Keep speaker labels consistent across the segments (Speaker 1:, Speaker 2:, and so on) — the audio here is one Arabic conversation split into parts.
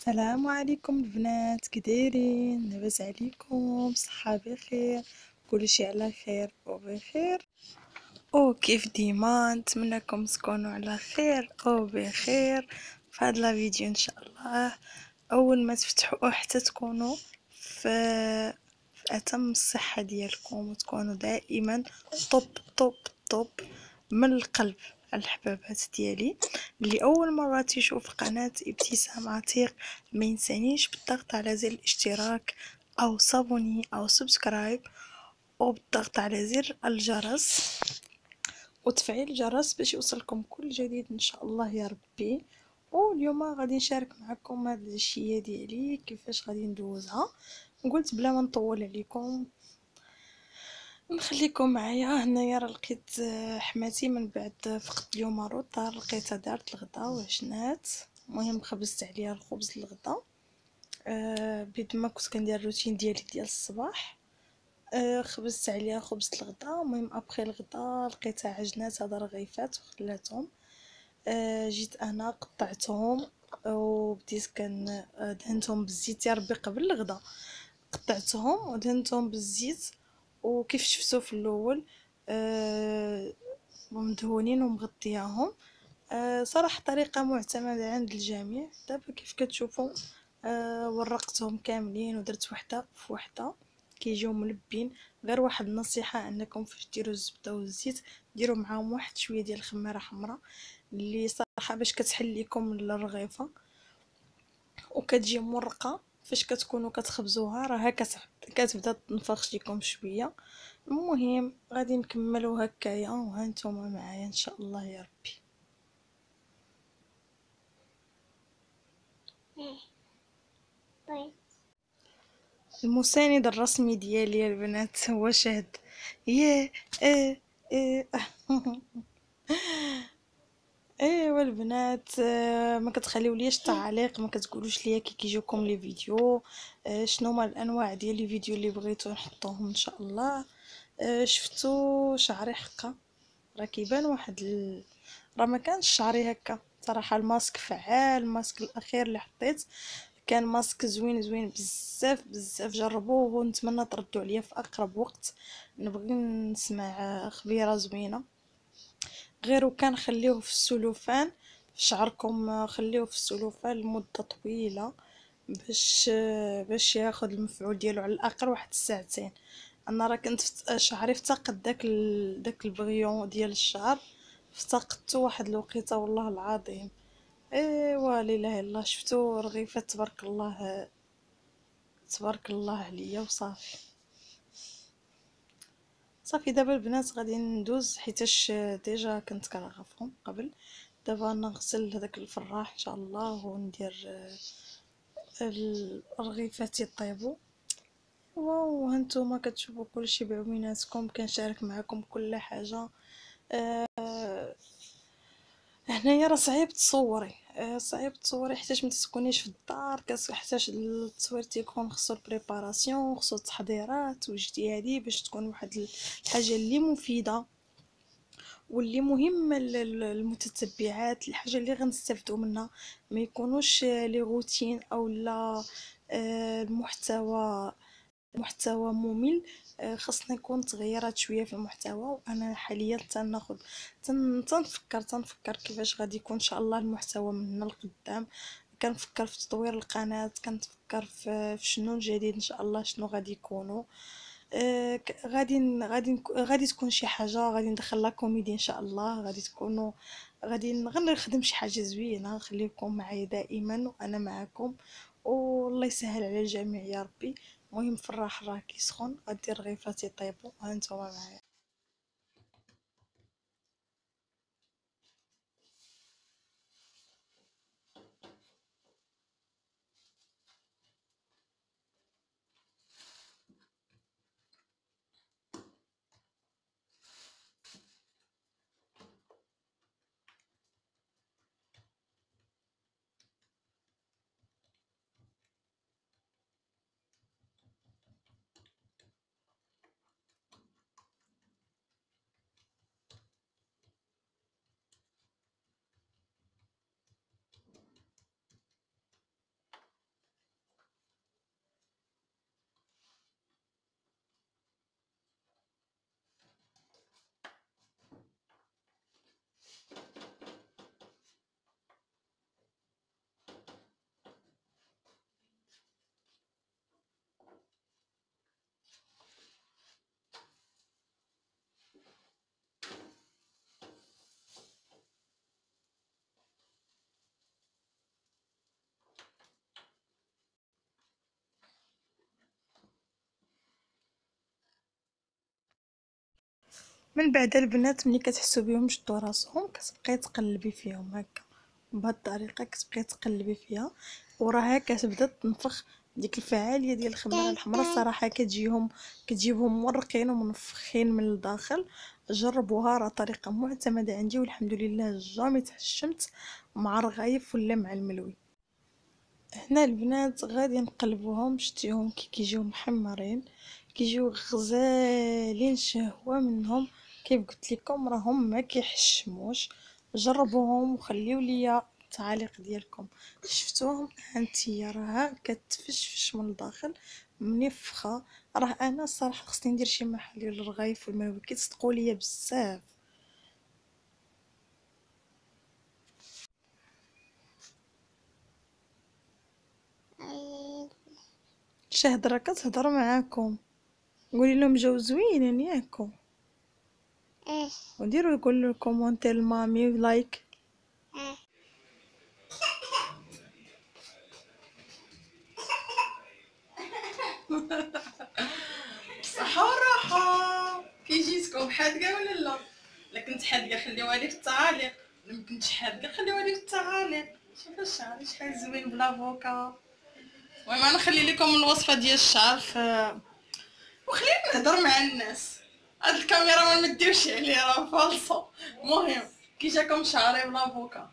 Speaker 1: السلام عليكم البنات، كدايرين؟ لاباس عليكم؟ صحة بخير؟ كلشي على خير وبخير كيف ديما نتمنىكم تكونوا على خير وبخير في هذا الفيديو ان شاء الله. اول ما تفتحوا حتى تكونوا في اتم الصحة ديالكم وتكونوا دائما طب طب طب من القلب. الحبابات ديالي اللي اول مره تشوف قناه ابتسام عتيق ما ينسانيش بالضغط على زر الاشتراك او صابوني او سبسكرايب وبالضغط على زر الجرس وتفعيل الجرس باش يوصلكم كل جديد ان شاء الله يا ربي. واليوم غادي نشارك معكم هاد الاشياء ديالي كيفاش غادي ندوزها. قلت بلا ما نطول عليكم نخليكم معايا. هنايا راه لقيت حماتي من بعد فقت اليوم روطار، لقيتها دارت الغدا وعجنات. المهم خبزت عليها الخبز الغدا بيد ما كنت كندير الروتين ديالي ديال الصباح. خبزت عليها خبز الغدا. المهم ابخي الغدا لقيتها عجنات هذا رغيفات وخلاتهم. جيت انا قطعتهم وبديت دهنتهم بالزيت يا ربي قبل الغدا. قطعتهم ودهنتهم بالزيت وكيف شفتوا في الاول مدهونين ومغطياهم. صراحه طريقه معتمده عند الجميع. دابا كيف كتشوفوا ورقتهم كاملين ودرت وحده في وحده كيجيو ملبين. غير واحد النصيحه انكم فاش ديروا الزبده والزيت ديروا معاهم واحد شويه ديال الخميره حمراء اللي صراحه باش كتحل لكم الرغيفه وكتجي مرقه. فاش كتكونوا كتخبزوها راها كتبدا تنفخ لكم شويه. المهم غادي نكملوا هكايا وهانتوما معايا ان شاء الله يا ربي. المساند الرسمي ديالي يا البنات هو شهد. ياه ايه ايه ايوا البنات ما كتخليوليش تعليق، ما كتقولوش ليا كي كيجيوكم لي فيديو شنو هما الانواع ديال لي فيديو اللي بغيتو نحطوهم ان شاء الله. شفتو شعري حقا راه كيبان واحد راه ما كانش شعري هكا صراحه. الماسك فعال. الماسك الاخير اللي حطيت كان ماسك زوين زوين بزاف بزاف. جربوه ونتمنى تردوا عليا في اقرب وقت. نبغي نسمع خبيره زوينه. غير وكان خليوه في السلوفان في شعركم، خليوه في السلوفان لمده طويله باش ياخذ المفعول ديالو على الاقل واحد الساعتين. انا راه كنت شعري افتقد داك البغيون ديال الشعر افتقدته واحد الوقيته والله العظيم. ايوا لا اله الا الله. شفتو رغيفات تبارك الله تبارك الله عليا وصافي. صافي دابا البنات غادي ندوز حيتاش ديجا كنت كنرغفهم قبل. دابا نغسل هذاك الفراح ان شاء الله وندير الرغيفات يطيبوا. واو هانتوما كتشوفوا كلشي بعويناتكم كنشارك معكم كل حاجه. هنايا راه صعيب تصوري صعيب تصوري حيتاش ما تكونيش في الدار حيتاش التصوير تيكون خصو البريباراسيون خصو التحضيرات واجتهادي باش تكون واحد الحاجه اللي مفيده واللي مهمه للمتتبعات. الحاجه اللي غنستافدوا منها ما يكونوش لي روتين او لا المحتوى ممل. خاصنا يكون تغييرات شويه في المحتوى. وانا حاليا تنفكر كيفاش غادي يكون ان شاء الله المحتوى من هنا لقدام. كنفكر في تطوير القناه، كنتفكر في شنو الجديد ان شاء الله شنو غادي يكونوا. غادي تكون شي حاجه غادي ندخلها كوميدي ان شاء الله. غادي تكونوا غادي نخدم شي حاجه زوينه. خليكم معايا دائما وانا معكم والله يسهل على الجميع يا ربي. المهم في الراحه راه كيسخن غدير رغيفات يطيبوا ها نتوما معايا. من بعد البنات ملي كتحسوا بهم شدوا راسهم كتبقاي تقلبي فيهم هكا بهاد الطريقه، كتبقاي تقلبي فيها وراها كتبدا تنفخ. ديك الفعاليه ديال الخميره الحمراء الصراحه كتجيبهم مورقين ومنفخين من الداخل. جربوها، راه طريقه معتمده عندي والحمد لله جامي تحشمت مع الرغايف ولا مع الملوي. هنا البنات غادي نقلبوهم، شتيهم كي كيجيو محمرين، كيجيو غزالين شهوه منهم. كيف قلت لكم راهم ما كيحشموش. جربوهم وخليو ليا التعاليق ديالكم. شفتوهم هانتيا راها كتفشفش من الداخل منفخه. راه انا الصراحه خصني ندير شي محلي للرغايف والملوي كيتصدقوا ليا بزاف. شهد راه كتهضر معاكم، قولي لهم جاو زوينين ياكو، وديروا يقولوا كومونتير لمامي ولايك. صحة وراحة. كي جيتكم حادقة ولا لا؟ لا كنت حادقة خليوها لي في التعاليق، لا مكنتش حادقة خليوها لي في التعاليق. شوفوا الشعر شحال زوين بلافوكا. المهم انا نخلي لكم الوصفة ديال الشعر وخلينا نهضر مع الناس. هاد الكاميرا ما نديوش عليه راه فالصو. المهم كي جاكم شعري بلافوكا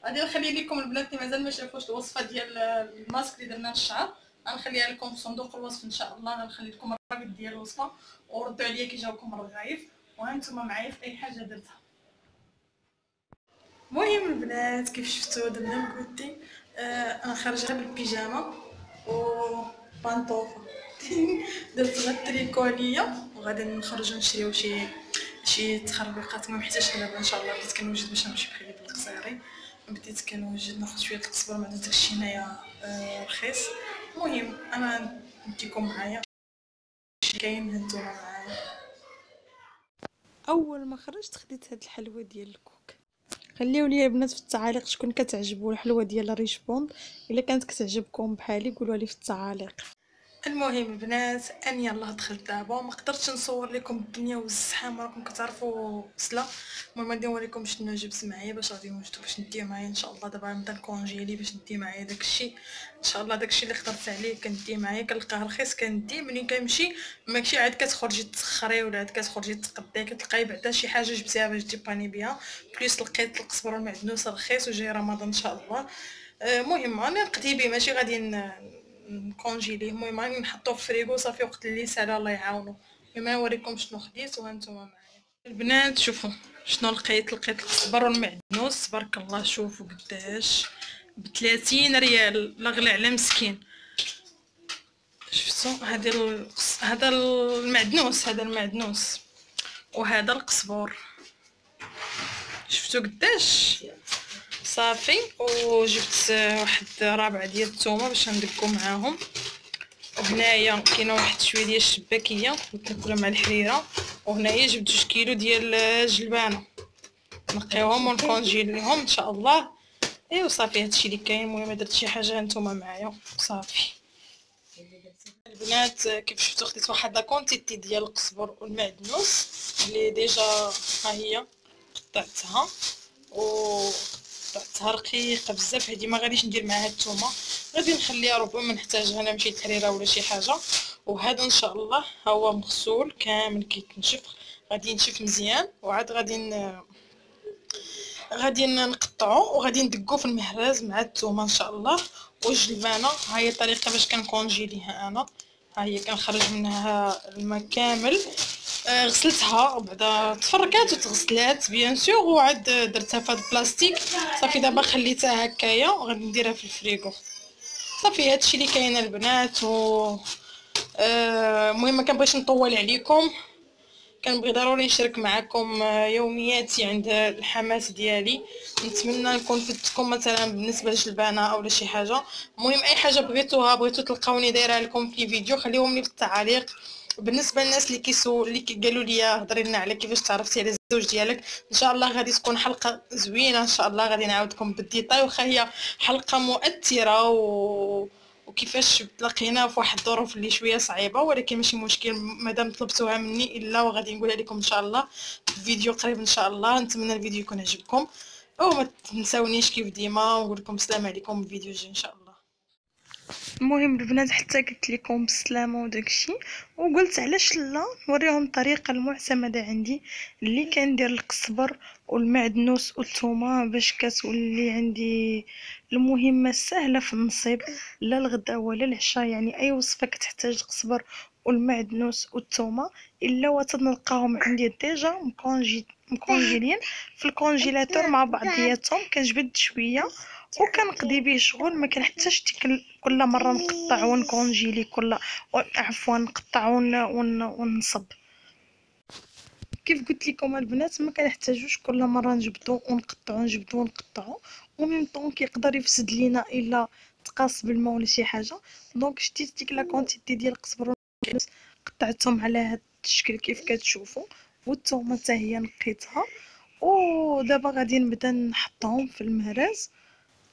Speaker 1: غادي نخلي لكم البنات اللي مازال ما شافوش الوصفه ديال الماسك اللي درنا للشعر، غنخليها لكم في صندوق الوصف ان شاء الله. غنخلي لكم الرابط ديال الوصفه وردوا عليا كي جاوكم الرغايف وهانتوما معايا في اي حاجه درتها. المهم البنات كيف شفتوا درنا مكوتي. انا خارجه بالبيجامه و بانطوفه. درت غير التريكو ليا وغادي نخرجوا نشريو شي تخربيقات. ما محتاجش دابا ان شاء الله بديت كنوجد باش نمشي بخليب القصيري، بديت كنوجد ناخذ شويه القزبر مع داكشي هنايا رخيص. المهم انا نديكم معايا كاين هانتوما معايا. اول ما خرجت خديت هاد الحلوه ديال الكوك. خليو لي البنات في التعاليق شكون كتعجبو الحلوه ديال الريش بوند، الا كانت كتعجبكم بحالي قولوا لي في التعاليق. المهم البنات اني يلاه دخلت دابا وما قدرتش نصور لكم الدنيا والزحام راكم كتعرفوا سلا. المهم غادي نوريكم شنو جبت معايا باش غادي نوجدو باش نديه معايا ان شاء الله. دابا نبدا نكونجيلي باش نديه معايا داكشي ان شاء الله. داكشي اللي خطرت عليه كنديه معايا، كنلقاه رخيص كنديه ملي كنمشي. ماشي عاد كتخرجي تسخري ولا عاد كتخرجي تقداي كتلقاي بعدا شي حاجه جبتيها باش تيباني بها. بليس لقيت القزبر والمعدنوس رخيص وجاي رمضان ان شاء الله. المهم انا نقضي به ماشي غادي نكونجيليه. المهم راني نحطوه في الفريغو صافي وقت اللي سالا الله يعاونو. المهم نوريكم شنو خديت وهانتوما معايا البنات. شوفوا شنو لقيت القزبر والمعدنوس تبارك الله. شوفوا قداش ب30 ريال، لا غلى على مسكين. شفتوا هذا المعدنوس وهذا القزبر شفتوا قداش صافي. وجبت واحد رابعه ديال الثومه باش ندقو معاهم. وهنايا كاينه واحد شويه ديال الشباكيه كناكلها مع الحريره. وهنايا جبت 2 كيلو ديال الجلبانه نقيوهم ونكونجيليهم ان شاء الله. ايوا صافي هادشي اللي كاين. المهم درت شي حاجه هانتوما معايا صافي البنات. كيف شفتوا خديت واحد لا كونتيتي ديال القزبر والمعدنوس اللي ديجا ها هي قطعتها قطعتها رقيقه بزاف. هادي ما غاديش ندير معاها الثومه، غادي نخليها ربما نحتاجها انا مشيت الحريره ولا شي حاجه. وهذا ان شاء الله ها هو مغسول كامل كيتنشف، غادي ينشف مزيان وعاد غادي نقطعو وغادي ندقو في المهراز مع الثومه ان شاء الله. والجلبانه ها هي الطريقه باش كنكونجيليها انا. ها هي كنخرج منها الماء كامل. غسلتها بعدا تفركات وتغسلات بيان سور وعاد درتها في هذا البلاستيك صافي. دابا خليتها هكايا وغادي نديرها في الفريغو صافي. هادشي اللي كاين البنات. و المهم ما كنبغيش نطول عليكم، كنبغي ضروري نشارك معكم يومياتي عند الحماس ديالي. نتمنى نكون فدتكم مثلا بالنسبه للجلبانه او شي حاجه. المهم اي حاجه بغيتو تلقاوني دايره لكم في فيديو خليهم لي في التعاليق. بالنسبه للناس اللي قالوا لي هضري لنا على كيفاش تعرفتي على الزوج ديالك، ان شاء الله غادي تكون حلقه زوينه ان شاء الله. غادي نعاودكم بالديتاي واخا هي حلقه مؤثره وكيفاش تلاقينا في واحد الظروف اللي شويه صعيبه، ولكن ماشي مشكل مادام طلبتوها مني الا وغادي نقولها لكم ان شاء الله في فيديو قريب ان شاء الله. نتمنى الفيديو يكون عجبكم، وما تنساونيش كيف ديما، ونقول لكم السلام عليكم في فيديو جاي ان شاء الله. المهم البنات حتى قلت لكم بالسلامه وداكشي، وقلت علاش لا نوريهم الطريقه المعتمده عندي اللي كندير القزبر والمعدنوس والثومه باش كتولي عندي المهمه سهله في النصيب، لا الغدا ولا العشاء. يعني اي وصفه كتحتاج القزبر والمعدنوس والثومه الا وتنلقاهم عندي ديجا مكونجيلين في الكونجيلاتور مع بعضياتهم. كنجبد شويه وكنقضي به شغل، ما كنحتاجش كل مره نقطع ونكونجيلي عفوا نقطع ونصب. كيف قلت لكم البنات ما كنحتاجوش كل مره نجبدو ونقطعو نجبدو ونقطعو، وميم طون كيقدر يفسد لينا الا تقاص بالماء ولا شي حاجه. دونك شديت ديك لا كونتيتي ديال القزبر والمعدنوس قطعتهم على هذا الشكل كيف كتشوفوا، والثومه حتى هي نقيتها. ودابا غادي نبدا نحطهم في المهراز،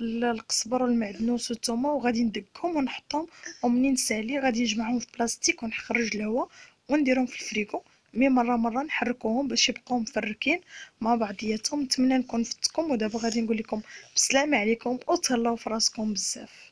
Speaker 1: القزبر والمعدنوس والثومه، وغادي ندقهم ونحطهم، ومنين سالي غادي نجمعهم في بلاستيك ونخرج الهواء ونديرهم في الفريكو. مي مره مره نحركوهم باش يبقاو مفركين مع بعضياتهم. نتمنى نكون فتكم، ودابا غادي نقول لكم بسلام عليكم وتهلاو فراسكم بزاف.